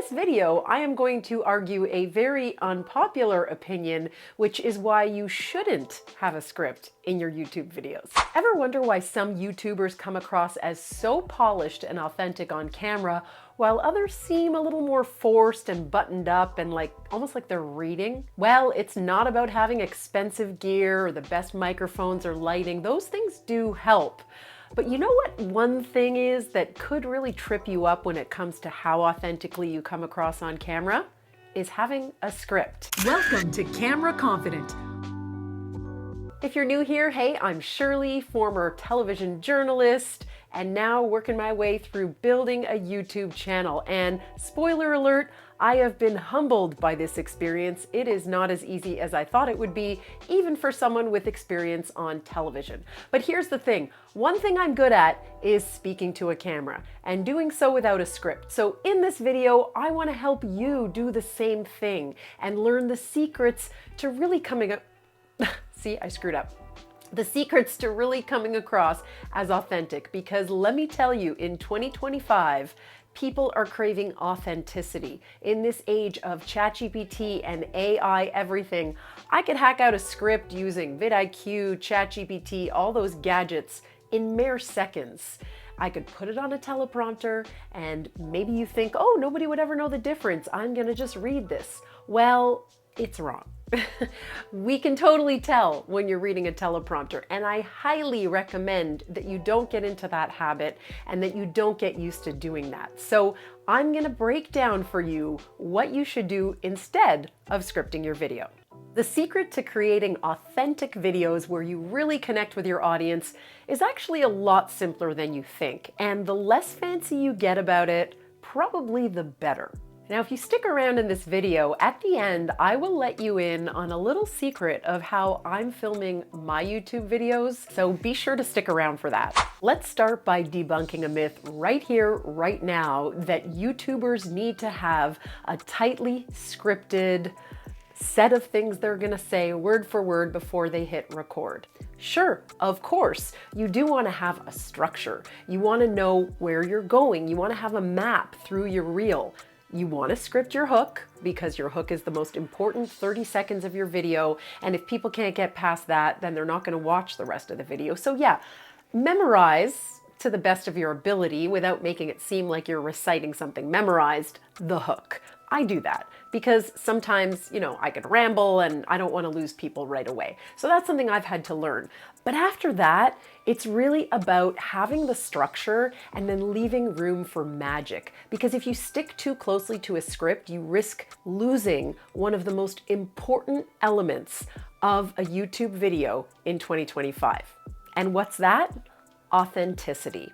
this video, I am going to argue a very unpopular opinion, which is why you shouldn't have a script in your YouTube videos. Ever wonder why some YouTubers come across as so polished and authentic on camera, while others seem a little more forced and buttoned up and almost like they're reading? Well, it's not about having expensive gear or the best microphones or lighting. Those things do help. But you know what one thing is that could really trip you up when it comes to how authentically you come across on camera? Is having a script. Welcome to Camera Confident. If you're new here, hey, I'm Shirley, former television journalist, and now working my way through building a YouTube channel. And spoiler alert, I have been humbled by this experience. It is not as easy as I thought it would be, even for someone with experience on television. But here's the thing. One thing I'm good at is speaking to a camera and doing so without a script. So in this video, I want to help you do the same thing and learn the secrets to really coming up. See, I screwed up. The secrets to really coming across as authentic, because let me tell you, in 2025, people are craving authenticity. In this age of ChatGPT and AI everything, I could hack out a script using vidIQ, ChatGPT, all those gadgets in mere seconds. I could put it on a teleprompter and maybe you think, oh, nobody would ever know the difference. I'm gonna just read this. Well, it's wrong. We can totally tell when you're reading a teleprompter, and I highly recommend that you don't get into that habit and that you don't get used to doing that. So I'm going to break down for you what you should do instead of scripting your video. The secret to creating authentic videos where you really connect with your audience is actually a lot simpler than you think, and the less fancy you get about it, probably the better. Now, if you stick around in this video, at the end, I will let you in on a little secret of how I'm filming my YouTube videos, so be sure to stick around for that. Let's start by debunking a myth right here, right now, that YouTubers need to have a tightly scripted set of things they're gonna say word for word before they hit record. Sure, of course, you do wanna have a structure. You wanna know where you're going. You wanna have a map through your reel. You want to script your hook because your hook is the most important 30 seconds of your video. And if people can't get past that, then they're not going to watch the rest of the video. So yeah, memorize to the best of your ability without making it seem like you're reciting something memorized, the hook. I do that because sometimes, I could ramble and I don't want to lose people right away. So that's something I've had to learn. But after that, it's really about having the structure and then leaving room for magic. Because if you stick too closely to a script, you risk losing one of the most important elements of a YouTube video in 2025. And what's that? Authenticity.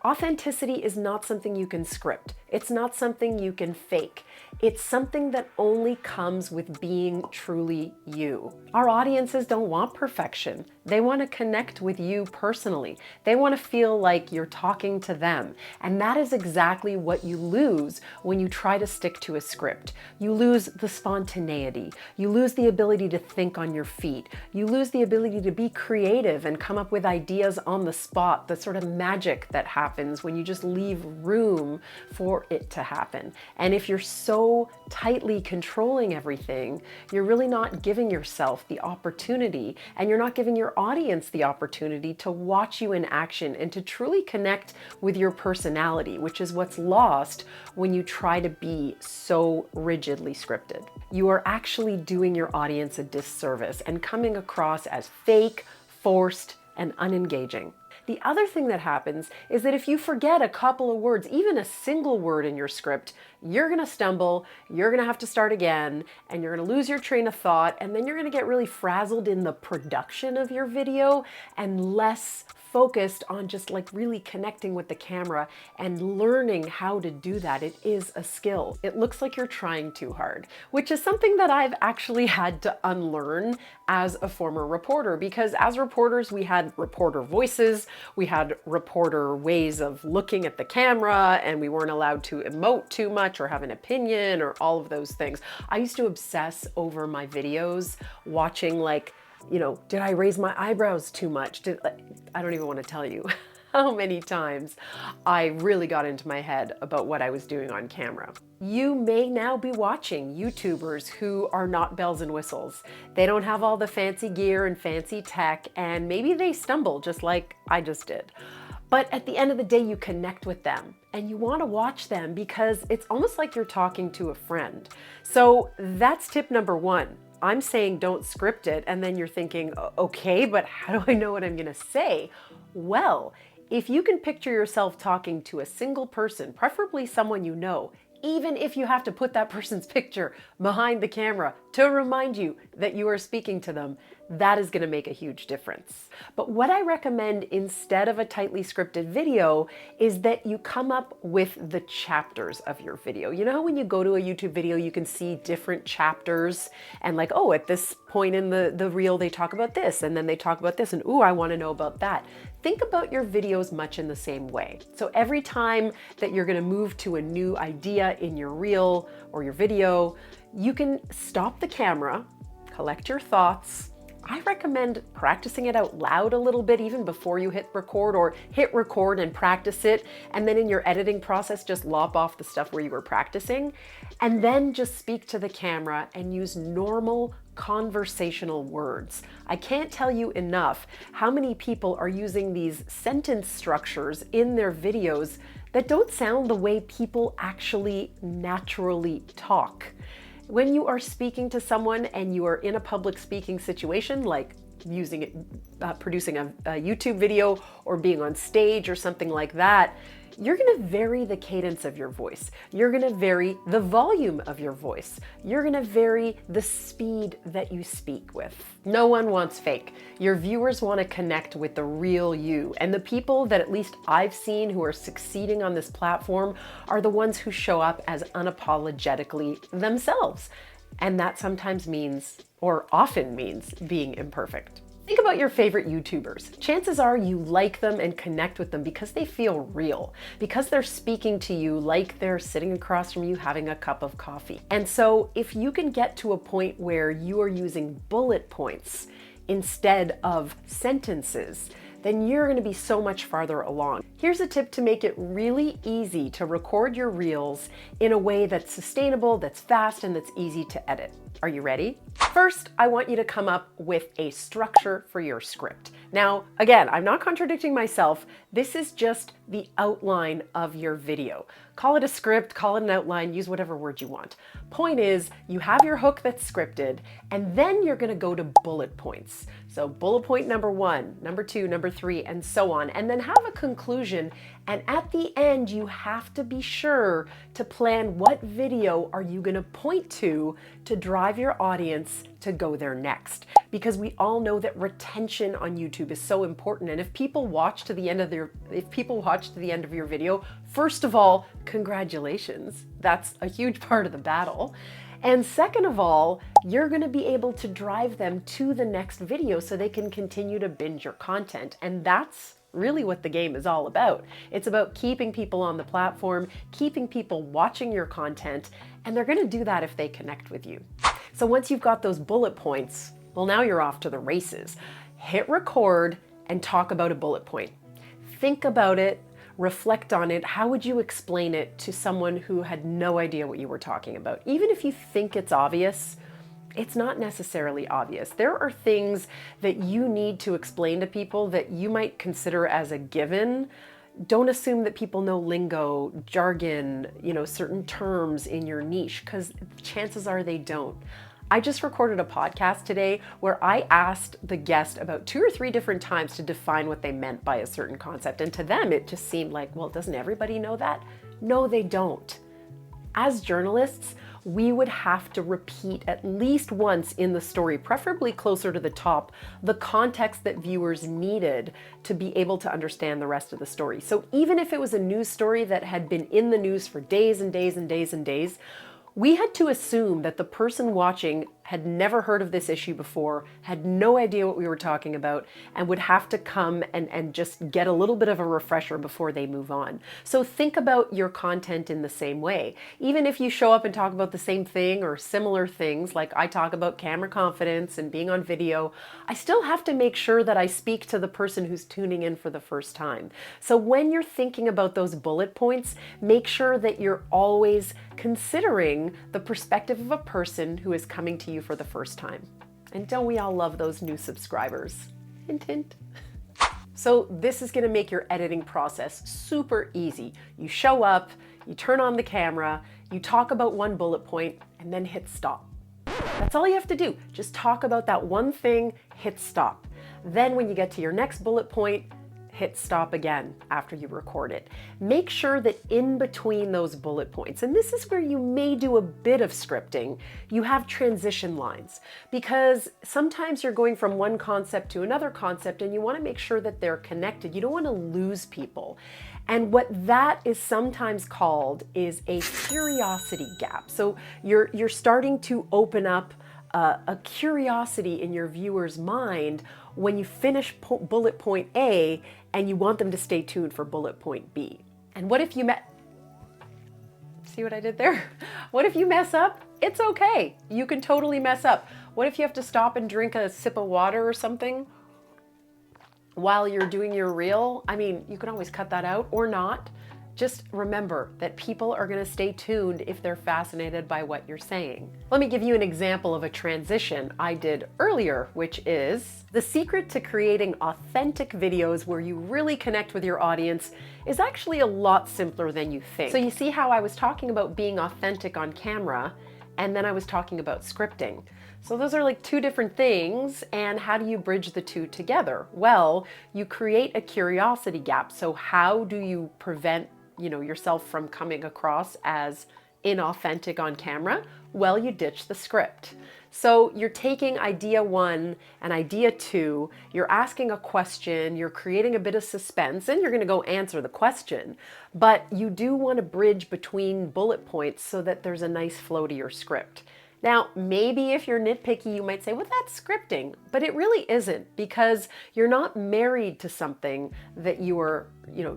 Authenticity is not something you can script. It's not something you can fake. It's something that only comes with being truly you. Our audiences don't want perfection. They want to connect with you personally. They want to feel like you're talking to them. And that is exactly what you lose when you try to stick to a script. You lose the spontaneity. You lose the ability to think on your feet. You lose the ability to be creative and come up with ideas on the spot, the sort of magic that happens when you just leave room for it to happen. And if you're so tightly controlling everything, you're really not giving yourself the opportunity, and you're not giving your audience the opportunity to watch you in action and to truly connect with your personality, which is what's lost when you try to be so rigidly scripted. You are actually doing your audience a disservice and coming across as fake, forced, and unengaging. The other thing that happens is that if you forget a couple of words, even a single word in your script, you're gonna stumble, you're gonna have to start again, and you're gonna lose your train of thought, and then you're gonna get really frazzled in the production of your video and less focused on just really connecting with the camera and learning how to do that. It is a skill. It looks like you're trying too hard, which is something that I've actually had to unlearn as a former reporter, because as reporters, we had reporter voices, we had reporter ways of looking at the camera, and we weren't allowed to emote too much or have an opinion or all of those things. I used to obsess over my videos, watching did I raise my eyebrows too much? I don't even want to tell you how many times I really got into my head about what I was doing on camera. You may now be watching YouTubers who are not bells and whistles. They don't have all the fancy gear and fancy tech, and maybe they stumble just like I just did. But at the end of the day, you connect with them and you want to watch them because it's almost like you're talking to a friend. So that's tip number one. I'm saying don't script it, and then you're thinking, okay, but how do I know what I'm going to say? Well, if you can picture yourself talking to a single person, preferably someone you know, even if you have to put that person's picture behind the camera to remind you that you are speaking to them, that is going to make a huge difference. But what I recommend instead of a tightly scripted video is that you come up with the chapters of your video. You know how when you go to a YouTube video, you can see different chapters and like, oh, at this point in the reel, they talk about this, and then they talk about this, and ooh, I want to know about that. Think about your videos much in the same way. So every time that you're going to move to a new idea in your reel or your video, you can stop the camera, collect your thoughts. I recommend practicing it out loud a little bit even before you hit record, or hit record and practice it. And then in your editing process, just lop off the stuff where you were practicing, and then just speak to the camera and use normal conversational words. I can't tell you enough how many people are using these sentence structures in their videos that don't sound the way people actually naturally talk. When you are speaking to someone and you are in a public speaking situation, like producing a YouTube video or being on stage or something like that, you're going to vary the cadence of your voice. You're going to vary the volume of your voice. You're going to vary the speed that you speak with. No one wants fake. Your viewers want to connect with the real you. And the people that at least I've seen who are succeeding on this platform are the ones who show up as unapologetically themselves. And that sometimes means, or often means, being imperfect. Think about your favorite YouTubers. Chances are you like them and connect with them because they feel real, because they're speaking to you like they're sitting across from you having a cup of coffee. And so if you can get to a point where you are using bullet points instead of sentences, then you're going to be so much farther along. Here's a tip to make it really easy to record your reels in a way that's sustainable, that's fast, and that's easy to edit. Are you ready? First, I want you to come up with a structure for your script. Now, again, I'm not contradicting myself. This is just the outline of your video. Call it a script, call it an outline, use whatever word you want. Point is, you have your hook that's scripted, and then you're going to go to bullet points. So bullet point number 1, number 2, number 3, and so on. And then have a conclusion. And at the end, you have to be sure to plan what video are you going to point to drive your audience to go there next. Because we all know that retention on YouTube is so important. And if people watch to the end of your video, first of all, congratulations. That's a huge part of the battle. And second of all, you're going to be able to drive them to the next video so they can continue to binge your content. And that's really what the game is all about. It's about keeping people on the platform, keeping people watching your content, and they're going to do that if they connect with you. So once you've got those bullet points, well, now you're off to the races. Hit record and talk about a bullet point. Think about it, reflect on it. How would you explain it to someone who had no idea what you were talking about? Even if you think it's obvious, it's not necessarily obvious. There are things that you need to explain to people that you might consider as a given. Don't assume that people know lingo, jargon, certain terms in your niche, because chances are they don't. I just recorded a podcast today where I asked the guest about 2 or 3 different times to define what they meant by a certain concept. And to them, it just seemed like, well, doesn't everybody know that? No, they don't. As journalists, we would have to repeat at least once in the story, preferably closer to the top, the context that viewers needed to be able to understand the rest of the story. So even if it was a news story that had been in the news for days and days and days and days, we had to assume that the person watching had never heard of this issue before, had no idea what we were talking about, and would have to come and just get a little bit of a refresher before they move on. So think about your content in the same way. Even if you show up and talk about the same thing or similar things, like I talk about camera confidence and being on video, I still have to make sure that I speak to the person who's tuning in for the first time. So when you're thinking about those bullet points, make sure that you're always considering the perspective of a person who is coming to you for the first time. And don't we all love those new subscribers? Hint, hint. So this is going to make your editing process super easy. You show up, you turn on the camera, you talk about one bullet point, and then hit stop. That's all you have to do. Just talk about that one thing, hit stop. Then when you get to your next bullet point, hit stop again after you record it. Make sure that in between those bullet points, and this is where you may do a bit of scripting, you have transition lines, because sometimes you're going from one concept to another concept and you want to make sure that they're connected. You don't want to lose people. And what that is sometimes called is a curiosity gap. So you're starting to open up a curiosity in your viewer's mind when you finish bullet point A and you want them to stay tuned for bullet point B. And what if you see what I did there? What if you mess up? It's okay. You can totally mess up. What if you have to stop and drink a sip of water or something while you're doing your reel? I mean, you can always cut that out or not. Just remember that people are going to stay tuned if they're fascinated by what you're saying. Let me give you an example of a transition I did earlier, which is the secret to creating authentic videos where you really connect with your audience is actually a lot simpler than you think. So you see how I was talking about being authentic on camera, and then I was talking about scripting. So those are like two different things, and how do you bridge the two together? Well, you create a curiosity gap. So how do you prevent yourself from coming across as inauthentic on camera? Well, you ditch the script. So you're taking idea one and idea two, you're asking a question, you're creating a bit of suspense, and you're going to go answer the question. But you do want to bridge between bullet points so that there's a nice flow to your script. Now, maybe if you're nitpicky, you might say, well, that's scripting, but it really isn't, because you're not married to something that you are,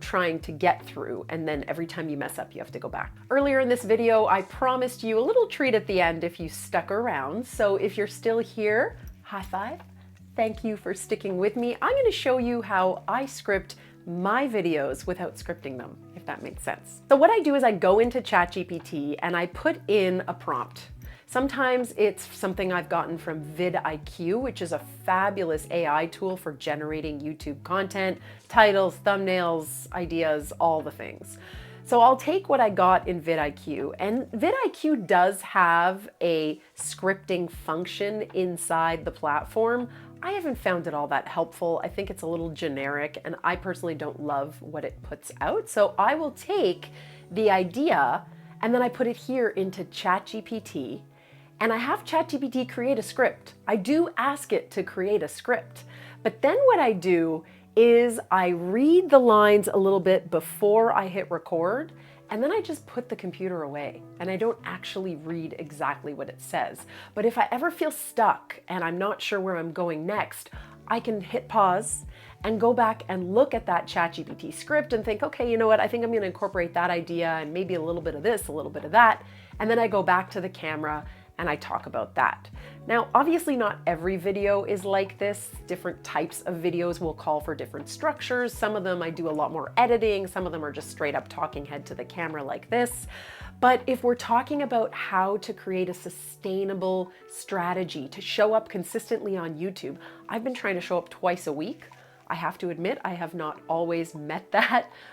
trying to get through, and then every time you mess up, you have to go back. Earlier in this video, I promised you a little treat at the end if you stuck around. So if you're still here, high five. Thank you for sticking with me. I'm going to show you how I script my videos without scripting them, if that makes sense. So what I do is I go into ChatGPT and I put in a prompt. Sometimes it's something I've gotten from vidIQ, which is a fabulous AI tool for generating YouTube content, titles, thumbnails, ideas, all the things. So I'll take what I got in vidIQ, and vidIQ does have a scripting function inside the platform. I haven't found it all that helpful. I think it's a little generic, and I personally don't love what it puts out. So I will take the idea and then I put it here into ChatGPT. And I have ChatGPT create a script. I do ask it to create a script. But then what I do is I read the lines a little bit before I hit record, and then I just put the computer away and I don't actually read exactly what it says. But if I ever feel stuck and I'm not sure where I'm going next, I can hit pause and go back and look at that ChatGPT script and think, okay, you know what? I think I'm going to incorporate that idea and maybe a little bit of this, a little bit of that. And then I go back to the camera and I talk about that. Now, obviously not every video is like this. Different types of videos will call for different structures. Some of them I do a lot more editing. Some of them are just straight up talking head to the camera like this. But if we're talking about how to create a sustainable strategy to show up consistently on YouTube, I've been trying to show up twice a week. I have to admit, I have not always met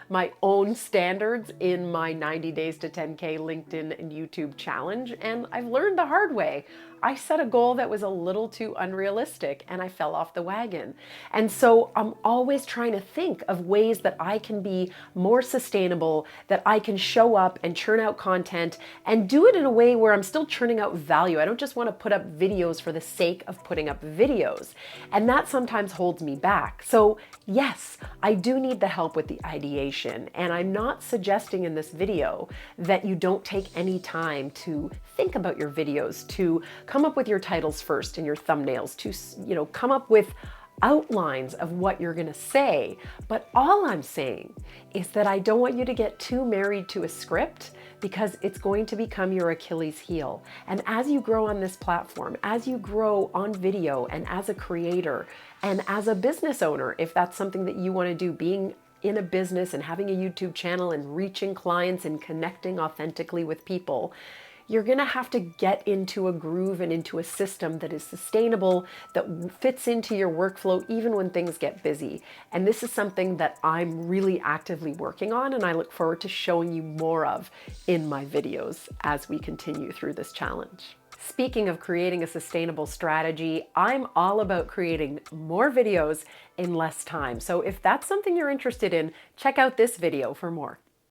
my own standards in my 90 days to 10K LinkedIn and YouTube challenge, and I've learned the hard way. I set a goal that was a little too unrealistic and I fell off the wagon. And so I'm always trying to think of ways that I can be more sustainable, that I can show up and churn out content and do it in a way where I'm still churning out value. I don't just want to put up videos for the sake of putting up videos. And that sometimes holds me back. So So yes, I do need the help with the ideation, and I'm not suggesting in this video that you don't take any time to think about your videos, to come up with your titles first and your thumbnails, to come up with outlines of what you're going to say. But all I'm saying is that I don't want you to get too married to a script, because it's going to become your Achilles heel. And as you grow on this platform, as you grow on video and as a creator and as a business owner, if that's something that you want to do, being in a business and having a YouTube channel and reaching clients and connecting authentically with people, you're going to have to get into a groove and into a system that is sustainable, that fits into your workflow even when things get busy. And this is something that I'm really actively working on, and I look forward to showing you more of in my videos as we continue through this challenge. Speaking of creating a sustainable strategy, I'm all about creating more videos in less time. So if that's something you're interested in, check out this video for more.